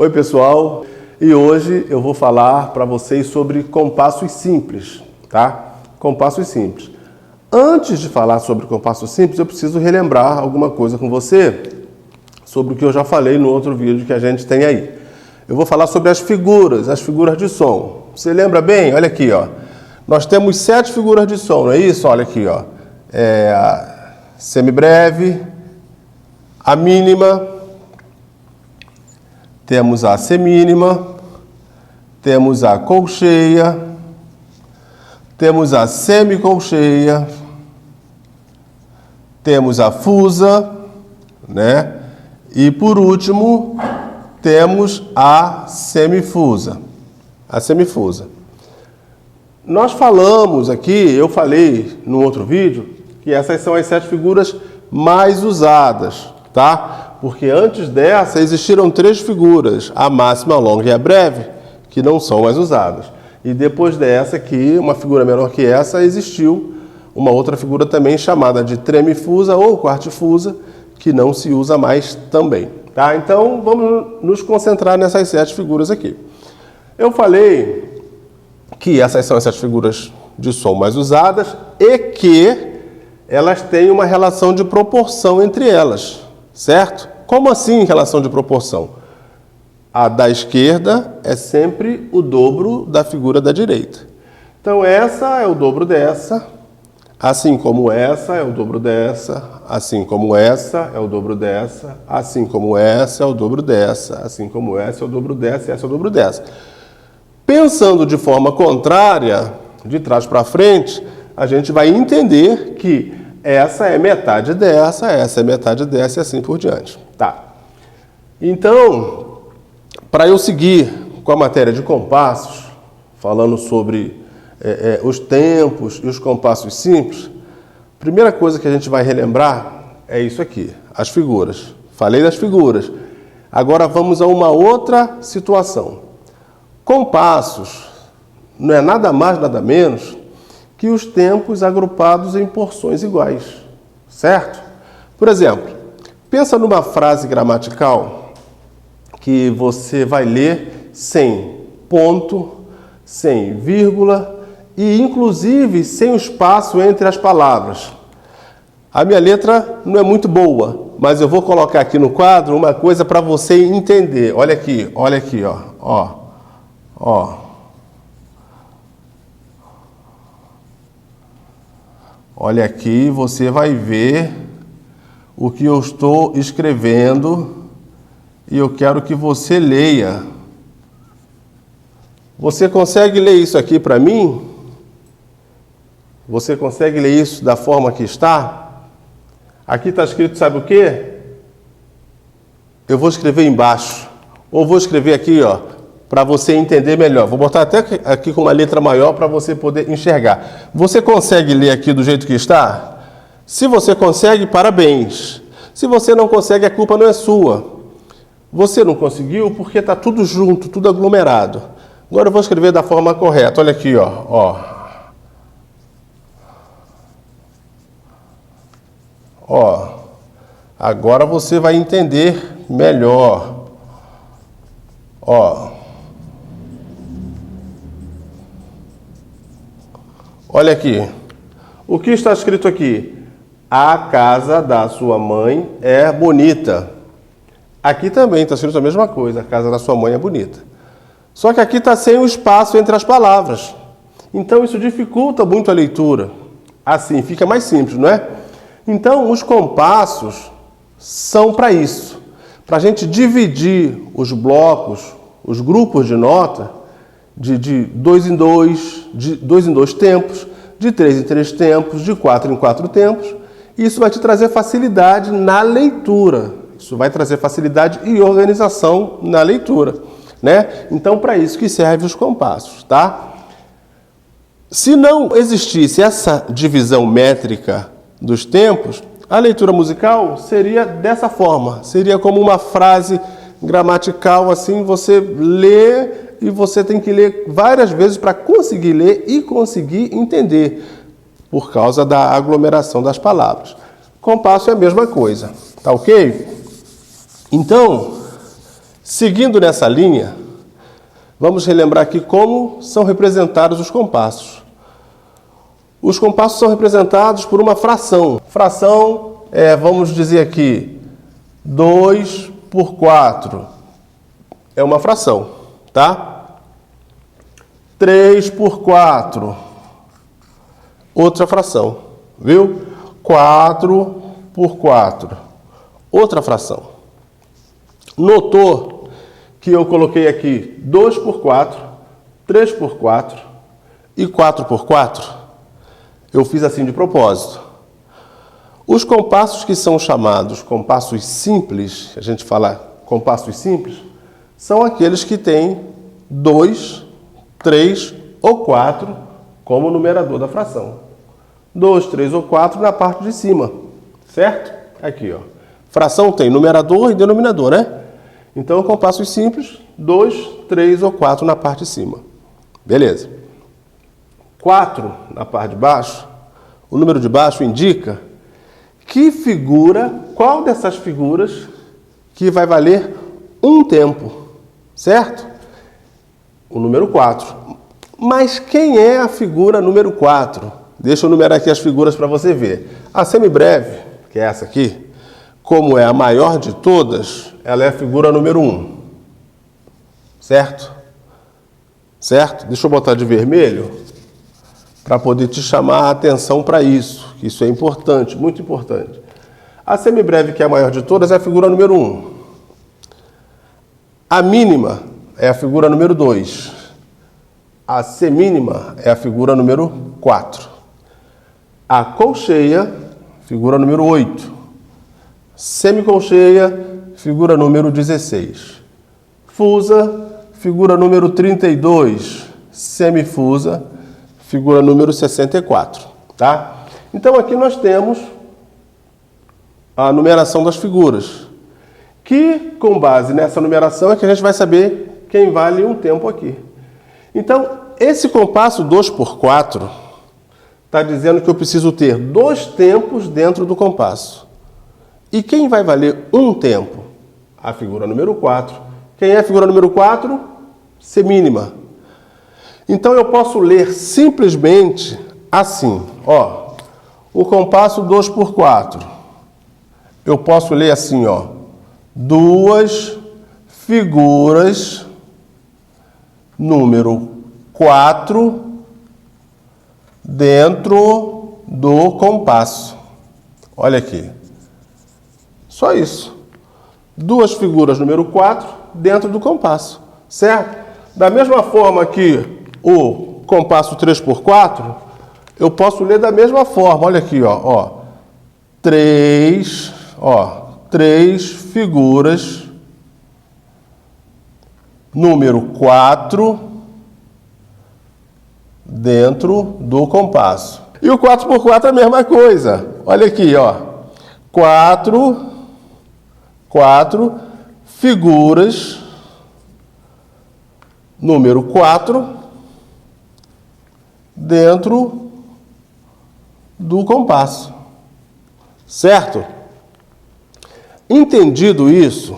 Oi pessoal, e hoje eu vou falar para vocês sobre compassos simples, tá? Compassos simples. Antes de falar sobre compassos simples, eu preciso relembrar alguma coisa com você sobre o que eu já falei no outro vídeo que a gente tem aí. Eu vou falar sobre as figuras de som. Você lembra bem? Olha aqui, ó. Nós temos 7 figuras de som, não é isso? Olha aqui, ó. A semibreve, a mínima, temos a semínima, temos a colcheia, temos a semicolcheia, temos a fusa, né? E por último, temos a semifusa. A semifusa. Nós falamos aqui, eu falei no outro vídeo, que essas são as 7 figuras mais usadas, tá? Porque antes dessa existiram 3 figuras, a máxima, a longa e a breve, que não são mais usadas. E depois dessa aqui, uma figura menor que essa, existiu uma outra figura também chamada de tremifusa ou quartifusa, que não se usa mais também, tá? Então vamos nos concentrar nessas 7 figuras aqui. Eu falei que essas são as 7 figuras de som mais usadas e que elas têm uma relação de proporção entre elas, certo? Como assim relação de proporção? A da esquerda é sempre o dobro da figura da direita. Então essa é o dobro dessa, assim como essa é o dobro dessa, assim como essa é o dobro dessa, assim como essa é o dobro dessa, assim como essa é o dobro dessa e essa é o dobro dessa. Pensando de forma contrária, de trás para frente, a gente vai entender que essa é metade dessa, essa é metade dessa e assim por diante. Tá. Então, para eu seguir com a matéria de compassos, falando sobre os tempos e os compassos simples, a primeira coisa que a gente vai relembrar é isso aqui, as figuras. Falei das figuras. Agora vamos a uma outra situação. Compassos não é nada mais, nada menos que os tempos agrupados em porções iguais, certo? Por exemplo, pensa numa frase gramatical que você vai ler sem ponto, sem vírgula e, inclusive, sem o espaço entre as palavras. A minha letra não é muito boa, mas eu vou colocar aqui no quadro uma coisa para você entender. Olha aqui, ó. Olha aqui, você vai ver o que eu estou escrevendo e eu quero que você leia. Você consegue ler isso aqui para mim? Você consegue ler isso da forma que está? Aqui está escrito, sabe o quê? Eu vou escrever embaixo. Ou vou escrever aqui, ó, para você entender melhor. Vou botar até aqui com uma letra maior para você poder enxergar. Você consegue ler aqui do jeito que está? Se você consegue, parabéns. Se você não consegue, a culpa não é sua. Você não conseguiu porque está tudo junto, tudo aglomerado. Agora eu vou escrever da forma correta. Olha aqui, ó. Agora você vai entender melhor. Olha aqui. O que está escrito aqui? A casa da sua mãe é bonita. Aqui também está escrito a mesma coisa. A casa da sua mãe é bonita. Só que aqui está sem o espaço entre as palavras. Então isso dificulta muito a leitura. Assim, fica mais simples, não é? Então os compassos são para isso. Para a gente dividir os blocos, os grupos de nota, de 2 em 2, de 2 em 2 tempos, de 3 em 3 tempos, de 4 em 4 tempos. Isso vai te trazer facilidade na leitura. Isso vai trazer facilidade e organização na leitura, né? Então, para isso que servem os compassos, tá? Se não existisse essa divisão métrica dos tempos, a leitura musical seria dessa forma. Seria como uma frase gramatical, assim, você lê e você tem que ler várias vezes para conseguir ler e conseguir entender, por causa da aglomeração das palavras. Compasso é a mesma coisa, tá ok? Então, Seguindo nessa linha, vamos relembrar aqui como são representados os compassos. Os compassos são representados por uma fração. Fração vamos dizer aqui, 2 por 4. É uma fração, tá? 3 por 4. Outra fração, viu? 4 por 4. Outra fração. Notou que eu coloquei aqui 2 por 4, 3 por 4 e 4 por 4? Eu fiz assim de propósito. Os compassos que são chamados compassos simples, a gente fala compassos simples, são aqueles que têm 2, 3 ou 4 como numerador da fração. 2, 3 ou 4 na parte de cima, certo? Aqui, ó. Fração tem numerador e denominador, né? Então, compassos simples, 2, 3 ou 4 na parte de cima. Beleza. 4 na parte de baixo, o número de baixo indica que figura, qual dessas figuras que vai valer um tempo, certo? O número 4. Mas quem é a figura número 4? Deixa eu numerar aqui as figuras para você ver. A semibreve, que é essa aqui, como é a maior de todas, ela é a figura número 1. Certo? Certo? Deixa eu botar de vermelho para poder te chamar a atenção para isso. Isso é importante, muito importante. A semibreve, que é a maior de todas, é a figura número 1. A mínima é a figura número 2. A semínima é a figura número 4. A colcheia, figura número 8. Semicolcheia, figura número 16. Fusa, figura número 32. Semifusa, figura número 64. Tá? Então aqui nós temos a numeração das figuras, que com base nessa numeração é que a gente vai saber quem vale um tempo aqui. Então, esse compasso 2 por 4 está dizendo que eu preciso ter 2 tempos dentro do compasso. E quem vai valer um tempo? A figura número 4. Quem é a figura número 4? Semínima. Então eu posso ler simplesmente assim, ó. O compasso 2 por 4. Eu posso ler assim, ó. 2 figuras número 4 dentro do compasso. Olha aqui. Só isso. 2 figuras número 4 dentro do compasso. Certo? Da mesma forma que o compasso 3 por 4, eu posso ler da mesma forma. Olha aqui, ó. 3 figuras número 4 dentro do compasso. E o 4 por 4 é a mesma coisa. Olha aqui, ó. 4 figuras número 4 dentro do compasso. Certo? Entendido isso,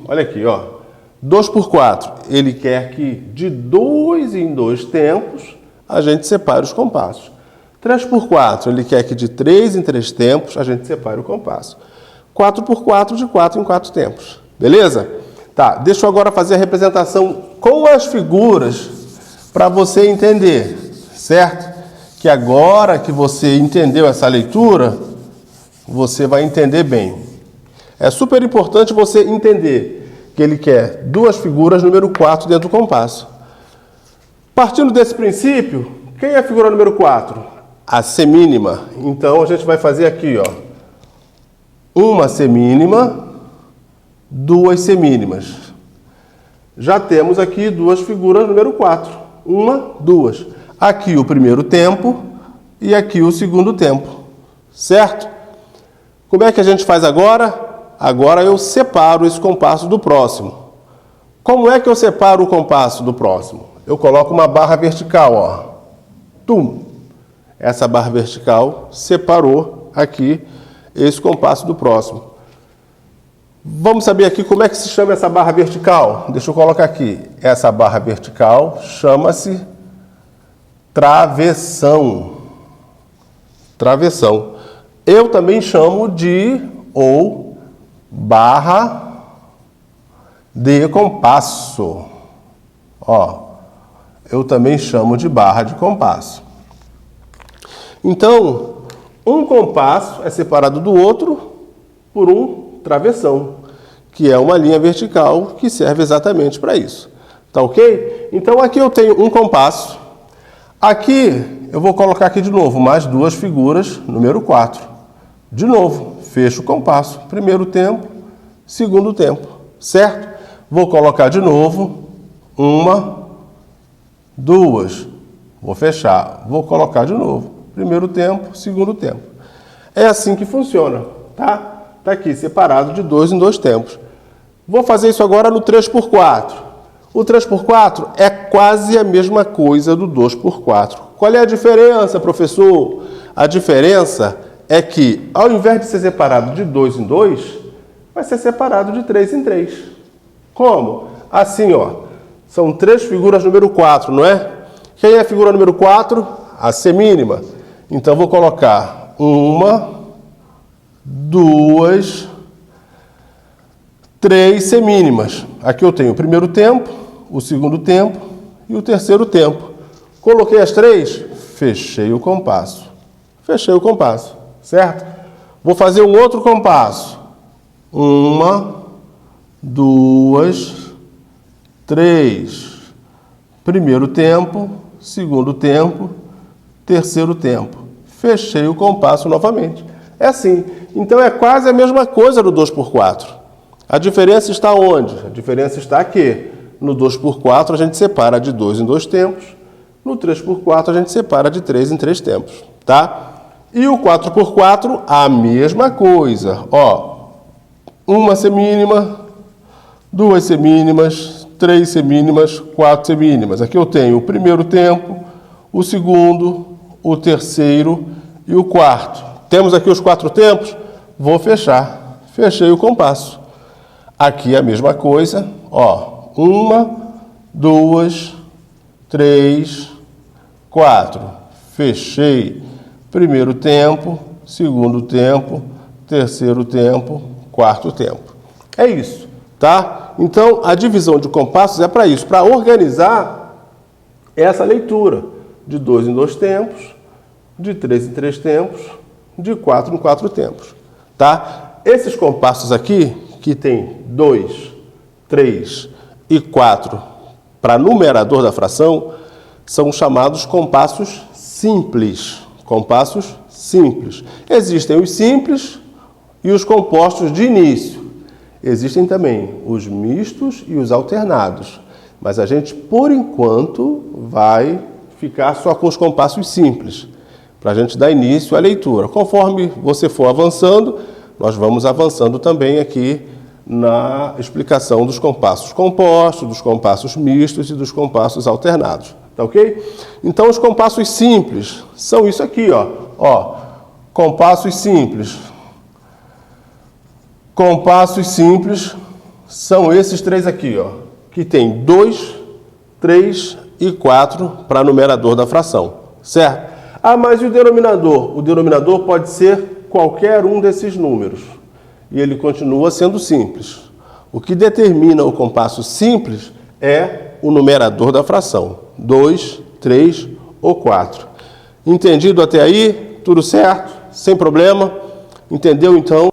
olha aqui, ó. 2 por 4, ele quer que de 2 em 2 tempos a gente separe os compassos. 3 por 4, ele quer que de 3 em 3 tempos a gente separe o compasso. 4 por 4, de 4 em 4 tempos. Beleza? Tá, deixa eu agora fazer a representação com as figuras para você entender, certo? Que agora que você entendeu essa leitura, você vai entender bem. É super importante você entender que ele quer 2 figuras número 4 dentro do compasso. Partindo desse princípio, quem é a figura número 4? A semínima. Então, a gente vai fazer aqui, ó. Uma semínima, 2 semínimas. Já temos aqui 2 figuras número 4. 1, 2. Aqui o primeiro tempo e aqui o segundo tempo. Certo? Como é que a gente faz agora? Agora eu separo esse compasso do próximo. Como é que eu separo o compasso do próximo? Eu coloco uma barra vertical, ó. Tum! Essa barra vertical separou aqui esse compasso do próximo. Vamos saber aqui como é que se chama essa barra vertical. Deixa eu colocar aqui. Essa barra vertical chama-se travessão. Travessão. Eu também chamo de ou barra de compasso. Ó, eu também chamo de barra de compasso. Então, um compasso é separado do outro por um travessão, que é uma linha vertical que serve exatamente para isso. Tá ok? Então, aqui eu tenho um compasso. Aqui, eu vou colocar aqui de novo, mais duas figuras, número 4. De novo, fecho o compasso. Primeiro tempo, segundo tempo. Certo? Vou colocar de novo, uma, duas. Vou fechar. Vou colocar de novo. Primeiro tempo, segundo tempo. É assim que funciona, tá? Tá aqui, separado de 2 em 2 tempos. Vou fazer isso agora no 3x4. O 3x4 é quase a mesma coisa do 2x4. Qual é a diferença, professor? A diferença é que, ao invés de ser separado de 2 em 2, vai ser separado de 3 em 3. Como? Assim, ó. São 3 figuras número 4, não é? Quem é a figura número 4? A semínima. Então, vou colocar 1, 2, 3 semínimas. Aqui eu tenho o primeiro tempo, o segundo tempo e o terceiro tempo. Coloquei as 3, fechei o compasso. Fechei o compasso, certo? Vou fazer um outro compasso. 1, 2, 3. Primeiro tempo, segundo tempo, terceiro tempo. Fechei o compasso novamente. É assim. Então é quase a mesma coisa do 2x4. A diferença está onde? A diferença está aqui. No 2x4 a gente separa de 2 em 2 tempos. No 3x4 a gente separa de 3 em 3 tempos, tá? E o 4x4, a mesma coisa. Ó, uma semínima, 2 semínimas, 3 semínimas, 4 semínimas. Aqui eu tenho o primeiro tempo, o segundo, o terceiro e o quarto. Temos aqui os 4 tempos? Vou fechar. Fechei o compasso. Aqui a mesma coisa. Ó, 1, 2, 3, 4. Fechei. Primeiro tempo, segundo tempo, terceiro tempo, quarto tempo. É isso, tá? Então, a divisão de compassos é para isso, para organizar essa leitura de 2 em 2 tempos, de 3 em 3 tempos, de 4 em 4 tempos, tá? Esses compassos aqui, que tem 2, 3 e 4 para numerador da fração, são chamados compassos simples. Compassos simples. Existem os simples e os compostos de início. Existem também os mistos e os alternados. Mas a gente, por enquanto, vai ficar só com os compassos simples, para a gente dar início à leitura. Conforme você for avançando, nós vamos avançando também aqui na explicação dos compassos compostos, dos compassos mistos e dos compassos alternados. Tá ok? Então, os compassos simples são isso aqui, ó. Ó, compassos simples. Compassos simples são esses 3 aqui, ó, que tem 2, 3 e 4 para numerador da fração, certo? Ah, mas e o denominador? O denominador pode ser qualquer um desses números e ele continua sendo simples. O que determina o compasso simples é o numerador da fração, 2, 3 ou 4. Entendido até aí? Tudo certo? Sem problema? Entendeu então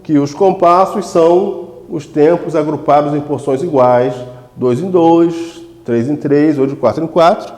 que os compassos são os tempos agrupados em porções iguais, 2 em 2, 3 em 3 ou de 4 em 4,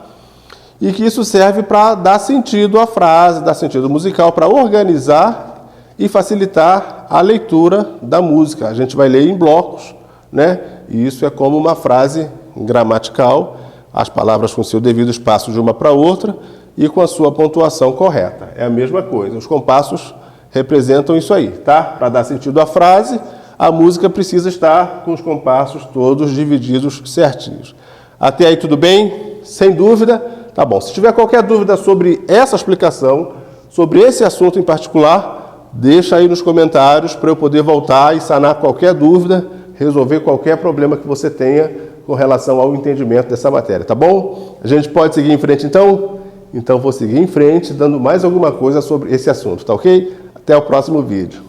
e que isso serve para dar sentido à frase, dar sentido musical, para organizar e facilitar a leitura da música. A gente vai ler em blocos, né? E isso é como uma frase gramatical, as palavras com seu devido espaço de uma para outra e com a sua pontuação correta. É a mesma coisa. Os compassos representam isso aí, tá? Para dar sentido à frase, a música precisa estar com os compassos todos divididos certinhos. Até aí tudo bem? Sem dúvida? Tá bom. Se tiver qualquer dúvida sobre essa explicação, sobre esse assunto em particular, deixa aí nos comentários para eu poder voltar e sanar qualquer dúvida, resolver qualquer problema que você tenha com relação ao entendimento dessa matéria, tá bom? A gente pode seguir em frente então? Então vou seguir em frente dando mais alguma coisa sobre esse assunto, tá ok? Até o próximo vídeo.